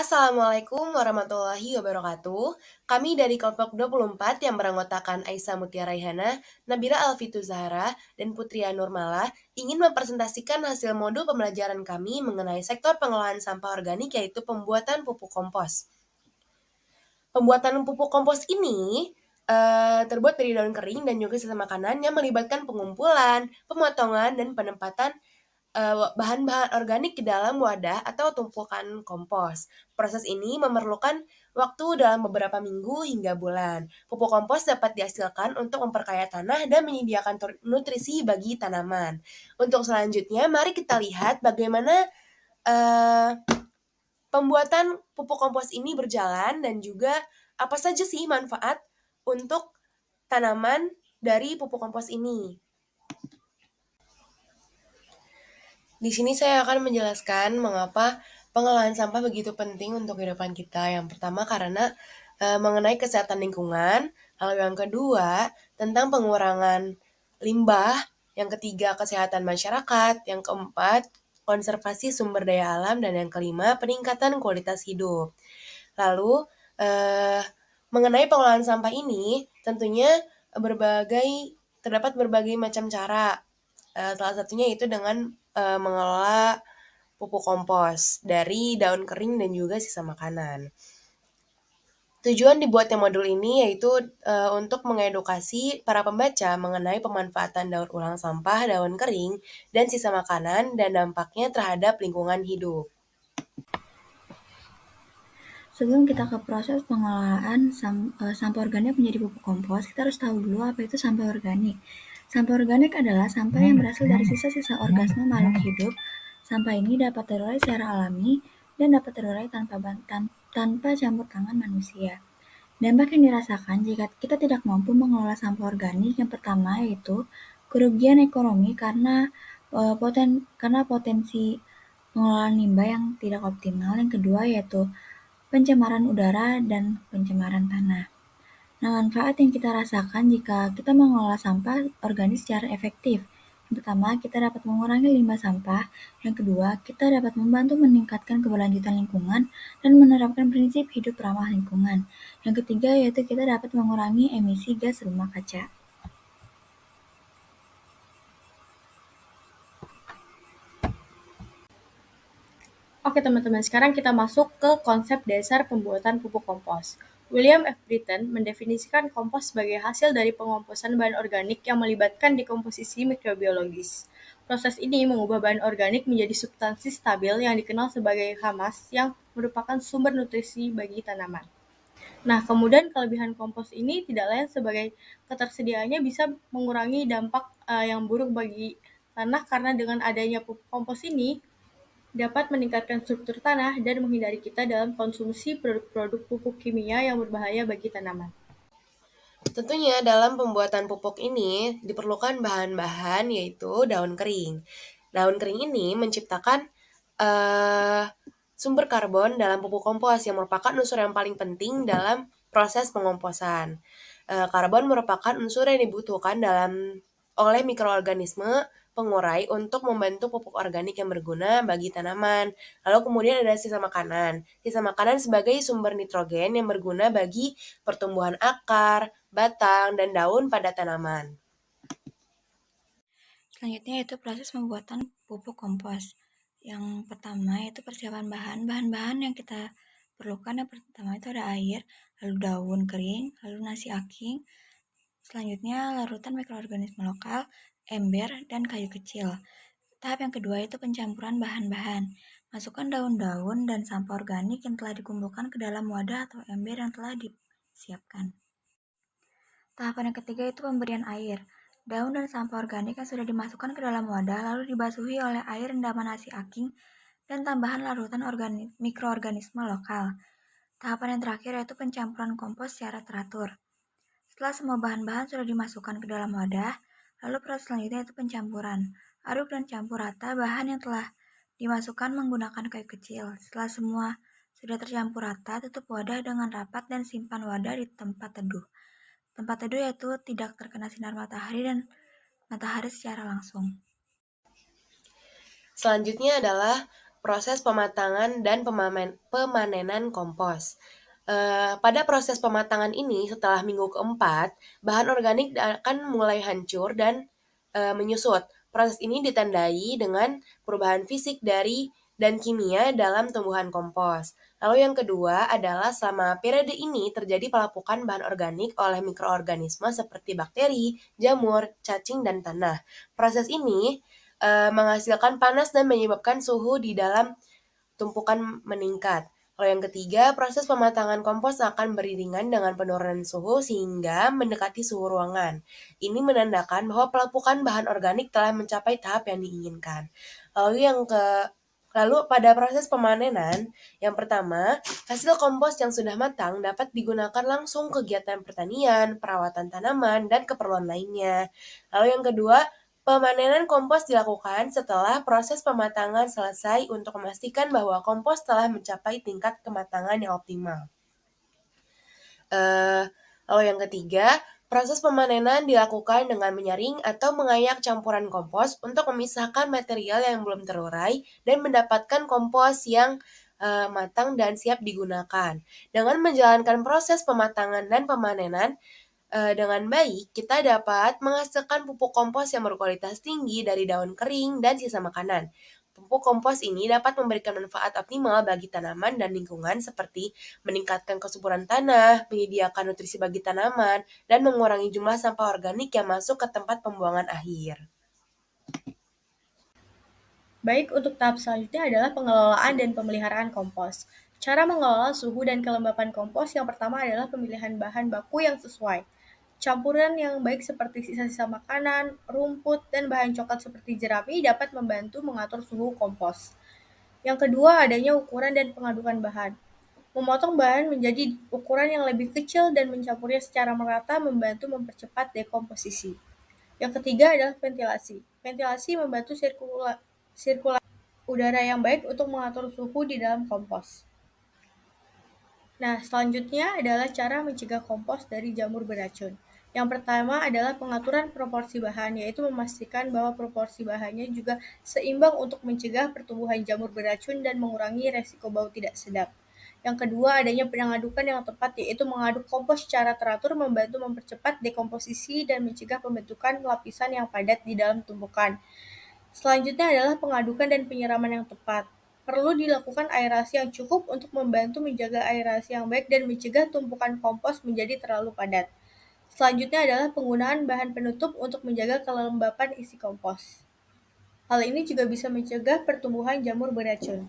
Assalamualaikum warahmatullahi wabarakatuh. Kami dari kelompok 24 yang beranggotakan Aisyah Mutia Raihana, Nabila Alfitu Zahra, dan Putria Nurmala ingin mempresentasikan hasil modul pembelajaran kami mengenai sektor pengelolaan sampah organik yaitu pembuatan pupuk kompos. Pembuatan pupuk kompos ini terbuat dari daun kering dan juga sisa makanan yang melibatkan pengumpulan, pemotongan, dan penempatan bahan-bahan organik ke dalam wadah atau tumpukan kompos. Proses ini memerlukan waktu dalam beberapa minggu hingga bulan. Pupuk kompos dapat dihasilkan untuk memperkaya tanah dan menyediakan nutrisi bagi tanaman. Untuk selanjutnya, mari kita lihat bagaimana uh, pembuatan pupuk kompos ini berjalan dan juga apa saja sih manfaat untuk tanaman dari pupuk kompos ini. Di sini saya akan menjelaskan mengapa pengelolaan sampah begitu penting untuk kehidupan kita. Yang pertama karena mengenai kesehatan lingkungan, lalu yang kedua tentang pengurangan limbah, yang ketiga kesehatan masyarakat, yang keempat konservasi sumber daya alam, dan yang kelima peningkatan kualitas hidup. Lalu mengenai pengelolaan sampah ini tentunya terdapat berbagai macam cara. Salah satunya itu dengan mengelola pupuk kompos dari daun kering dan juga sisa makanan. Tujuan dibuatnya modul ini yaitu untuk mengedukasi para pembaca mengenai pemanfaatan daur ulang sampah, daun kering, dan sisa makanan dan dampaknya terhadap lingkungan hidup. Sebelum kita ke proses pengelolaan sampah organik menjadi pupuk kompos, kita harus tahu dulu apa itu sampah organik. Sampah organik adalah sampah yang berasal dari sisa-sisa organisme makhluk hidup. Sampah ini dapat terurai secara alami dan dapat terurai tanpa campur tangan manusia. Dampak yang dirasakan jika kita tidak mampu mengelola sampah organik yang pertama yaitu kerugian ekonomi karena potensi pengelolaan limbah yang tidak optimal. Yang kedua yaitu pencemaran udara dan pencemaran tanah. Nah, manfaat yang kita rasakan jika kita mengelola sampah organik secara efektif. Yang pertama, kita dapat mengurangi limbah sampah. Yang kedua, kita dapat membantu meningkatkan keberlanjutan lingkungan dan menerapkan prinsip hidup ramah lingkungan. Yang ketiga, yaitu kita dapat mengurangi emisi gas rumah kaca. Oke teman-teman, sekarang kita masuk ke konsep dasar pembuatan pupuk kompos. William F. Britton mendefinisikan kompos sebagai hasil dari pengomposan bahan organik yang melibatkan dekomposisi mikrobiologis. Proses ini mengubah bahan organik menjadi substansi stabil yang dikenal sebagai humus yang merupakan sumber nutrisi bagi tanaman. Nah, kemudian kelebihan kompos ini tidak lain sebagai ketersediaannya bisa mengurangi dampak yang buruk bagi tanah karena dengan adanya pupuk kompos ini dapat meningkatkan struktur tanah dan menghindari kita dalam konsumsi produk-produk pupuk kimia yang berbahaya bagi tanaman. Tentunya dalam pembuatan pupuk ini diperlukan bahan-bahan yaitu daun kering. Daun kering ini menciptakan sumber karbon dalam pupuk kompos yang merupakan unsur yang paling penting dalam proses pengomposan. Karbon merupakan unsur yang dibutuhkan oleh mikroorganisme pengurai untuk membentuk pupuk organik yang berguna bagi tanaman. Lalu kemudian ada sisa makanan. Sisa makanan sebagai sumber nitrogen yang berguna bagi pertumbuhan akar, batang, dan daun pada tanaman. Selanjutnya yaitu proses pembuatan pupuk kompos. Yang pertama yaitu persiapan bahan. Bahan-bahan yang kita perlukan yang pertama itu ada air, lalu daun kering, lalu nasi aking, selanjutnya larutan mikroorganisme lokal, ember, dan kayu kecil. Tahap yang kedua itu pencampuran bahan-bahan. Masukkan daun-daun dan sampah organik yang telah dikumpulkan ke dalam wadah atau ember yang telah disiapkan. Tahapan yang ketiga itu pemberian air. Daun dan sampah organik yang sudah dimasukkan ke dalam wadah lalu dibasuhi oleh air rendaman nasi aking dan tambahan larutan mikroorganisme lokal. Tahapan yang terakhir yaitu pencampuran kompos secara teratur. Setelah semua bahan-bahan sudah dimasukkan ke dalam wadah, lalu proses selanjutnya yaitu pencampuran. Aduk dan campur rata bahan yang telah dimasukkan menggunakan kayu kecil. Setelah semua sudah tercampur rata, tutup wadah dengan rapat dan simpan wadah di tempat teduh. Tempat teduh yaitu tidak terkena sinar matahari dan matahari secara langsung. Selanjutnya adalah proses pematangan dan pemanenan kompos. Pada proses pematangan ini, setelah minggu keempat, bahan organik akan mulai hancur dan menyusut. Proses ini ditandai dengan perubahan fisik dan kimia dalam tumbuhan kompos. Lalu yang kedua adalah selama periode ini terjadi pelapukan bahan organik oleh mikroorganisme seperti bakteri, jamur, cacing, dan tanah. Proses ini menghasilkan panas dan menyebabkan suhu di dalam tumpukan meningkat. Lalu yang ketiga, proses pematangan kompos akan beriringan dengan penurunan suhu sehingga mendekati suhu ruangan. Ini menandakan bahwa pelapukan bahan organik telah mencapai tahap yang diinginkan. Lalu pada proses pemanenan, yang pertama, hasil kompos yang sudah matang dapat digunakan langsung kegiatan pertanian, perawatan tanaman, dan keperluan lainnya. Lalu yang kedua, pemanenan kompos dilakukan setelah proses pematangan selesai untuk memastikan bahwa kompos telah mencapai tingkat kematangan yang optimal. Lalu yang ketiga, proses pemanenan dilakukan dengan menyaring atau mengayak campuran kompos untuk memisahkan material yang belum terurai dan mendapatkan kompos yang matang dan siap digunakan. Dengan menjalankan proses pematangan dan pemanenan, dengan baik, kita dapat menghasilkan pupuk kompos yang berkualitas tinggi dari daun kering dan sisa makanan. Pupuk kompos ini dapat memberikan manfaat optimal bagi tanaman dan lingkungan seperti meningkatkan kesuburan tanah, menyediakan nutrisi bagi tanaman, dan mengurangi jumlah sampah organik yang masuk ke tempat pembuangan akhir. Baik, untuk tahap selanjutnya adalah pengelolaan dan pemeliharaan kompos. Cara mengelola suhu dan kelembapan kompos yang pertama adalah pemilihan bahan baku yang sesuai. Campuran yang baik seperti sisa-sisa makanan, rumput, dan bahan coklat seperti jerami dapat membantu mengatur suhu kompos. Yang kedua, adanya ukuran dan pengadukan bahan. Memotong bahan menjadi ukuran yang lebih kecil dan mencampurnya secara merata membantu mempercepat dekomposisi. Yang ketiga adalah ventilasi. Ventilasi membantu sirkulasi udara yang baik untuk mengatur suhu di dalam kompos. Nah, selanjutnya adalah cara mencegah kompos dari jamur beracun. Yang pertama adalah pengaturan proporsi bahan, yaitu memastikan bahwa proporsi bahannya juga seimbang untuk mencegah pertumbuhan jamur beracun dan mengurangi resiko bau tidak sedap. Yang kedua, adanya pengadukan yang tepat, yaitu mengaduk kompos secara teratur membantu mempercepat dekomposisi dan mencegah pembentukan lapisan yang padat di dalam tumpukan. Selanjutnya adalah pengadukan dan penyiraman yang tepat. Perlu dilakukan aerasi yang cukup untuk membantu menjaga aerasi yang baik dan mencegah tumpukan kompos menjadi terlalu padat. Selanjutnya adalah penggunaan bahan penutup untuk menjaga kelembapan isi kompos. Hal ini juga bisa mencegah pertumbuhan jamur beracun.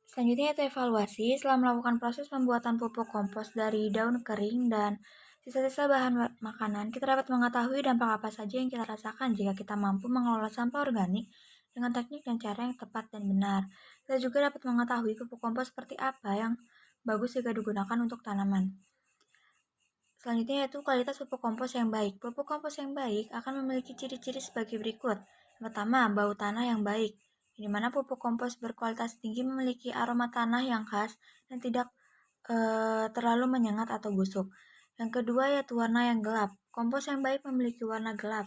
Selanjutnya itu evaluasi. Setelah melakukan proses pembuatan pupuk kompos dari daun kering dan sisa-sisa bahan makanan, kita dapat mengetahui dampak apa saja yang kita rasakan jika kita mampu mengelola sampah organik dengan teknik dan cara yang tepat dan benar. Kita juga dapat mengetahui pupuk kompos seperti apa yang bagus jika digunakan untuk tanaman. Selanjutnya yaitu kualitas pupuk kompos yang baik. Pupuk kompos yang baik akan memiliki ciri-ciri sebagai berikut. Yang pertama, bau tanah yang baik, di mana pupuk kompos berkualitas tinggi memiliki aroma tanah yang khas dan tidak terlalu menyengat atau busuk. Yang kedua yaitu warna yang gelap. Kompos yang baik memiliki warna gelap,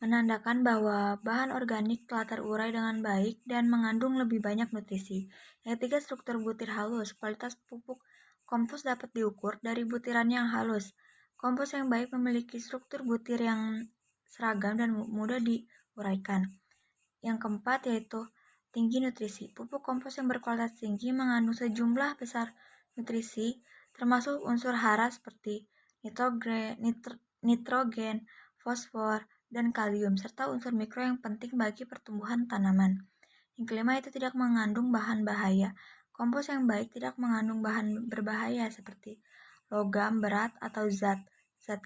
menandakan bahwa bahan organik telah terurai dengan baik dan mengandung lebih banyak nutrisi. Yang ketiga, struktur butir halus. Kualitas pupuk kompos dapat diukur dari butiran yang halus. Kompos yang baik memiliki struktur butir yang seragam dan mudah diuraikan. Yang keempat yaitu tinggi nutrisi. Pupuk kompos yang berkualitas tinggi mengandung sejumlah besar nutrisi, termasuk unsur hara seperti nitrogen, fosfor, dan kalium, serta unsur mikro yang penting bagi pertumbuhan tanaman. Yang kelima itu tidak mengandung bahan bahaya. Kompos yang baik tidak mengandung bahan berbahaya seperti logam berat atau zat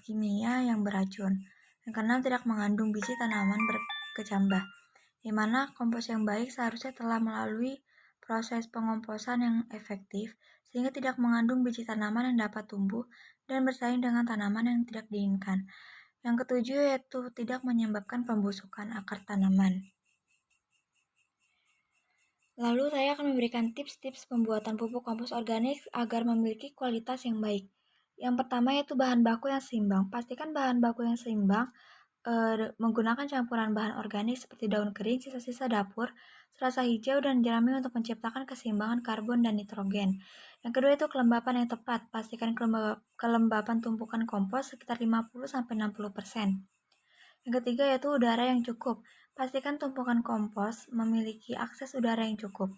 kimia yang beracun. Yang keenam, tidak mengandung biji tanaman berkecambah, di mana kompos yang baik seharusnya telah melalui proses pengomposan yang efektif sehingga tidak mengandung biji tanaman yang dapat tumbuh dan bersaing dengan tanaman yang tidak diinginkan. Yang ketujuh yaitu tidak menyebabkan pembusukan akar tanaman. Lalu saya akan memberikan tips-tips pembuatan pupuk kompos organik agar memiliki kualitas yang baik. Yang pertama yaitu bahan baku yang seimbang. Pastikan bahan baku yang seimbang menggunakan campuran bahan organik seperti daun kering, sisa-sisa dapur, selasa hijau, dan jerami untuk menciptakan keseimbangan karbon dan nitrogen. Yang kedua itu kelembapan yang tepat. Pastikan kelembapan tumpukan kompos sekitar 50-60%. Yang ketiga yaitu udara yang cukup. Pastikan tumpukan kompos memiliki akses udara yang cukup.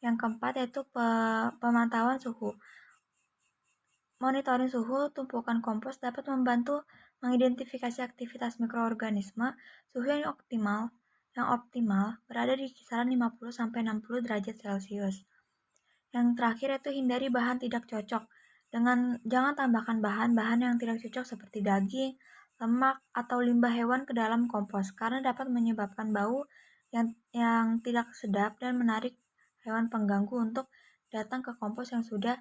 Yang keempat yaitu pemantauan suhu. Monitoring suhu tumpukan kompos dapat membantu mengidentifikasi aktivitas mikroorganisme. Suhu yang optimal berada di kisaran 50-60 derajat Celcius. Yang terakhir yaitu hindari bahan tidak cocok. Jangan tambahkan bahan-bahan yang tidak cocok seperti daging, lemak, atau limbah hewan ke dalam kompos karena dapat menyebabkan bau yang tidak sedap dan menarik hewan pengganggu untuk datang ke kompos yang sudah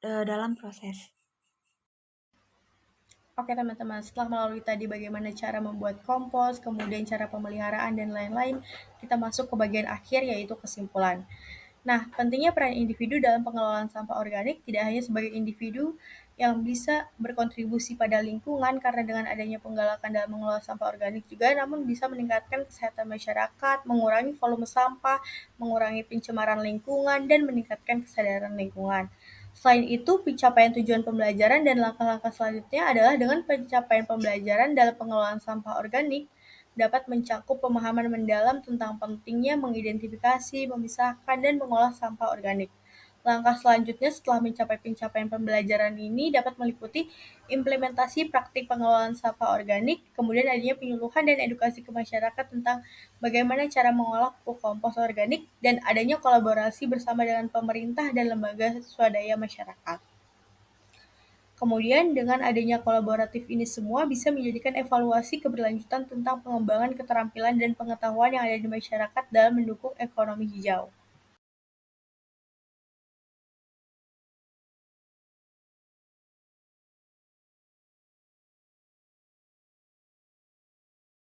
dalam proses. Oke teman-teman, setelah melalui tadi bagaimana cara membuat kompos, kemudian cara pemeliharaan dan lain-lain, kita masuk ke bagian akhir yaitu kesimpulan. Nah, pentingnya peran individu dalam pengelolaan sampah organik tidak hanya sebagai individu yang bisa berkontribusi pada lingkungan karena dengan adanya penggalakan dalam mengelola sampah organik juga, namun bisa meningkatkan kesehatan masyarakat, mengurangi volume sampah, mengurangi pencemaran lingkungan, dan meningkatkan kesadaran lingkungan. Selain itu, pencapaian tujuan pembelajaran dan langkah-langkah selanjutnya adalah dengan pencapaian pembelajaran dalam pengelolaan sampah organik dapat mencakup pemahaman mendalam tentang pentingnya mengidentifikasi, memisahkan, dan mengolah sampah organik. Langkah selanjutnya setelah mencapai pencapaian pembelajaran ini dapat meliputi implementasi praktik pengelolaan sampah organik, kemudian adanya penyuluhan dan edukasi ke masyarakat tentang bagaimana cara mengolah pupuk kompos organik, dan adanya kolaborasi bersama dengan pemerintah dan lembaga swadaya masyarakat. Kemudian dengan adanya kolaboratif ini semua bisa menjadikan evaluasi keberlanjutan tentang pengembangan keterampilan dan pengetahuan yang ada di masyarakat dalam mendukung ekonomi hijau.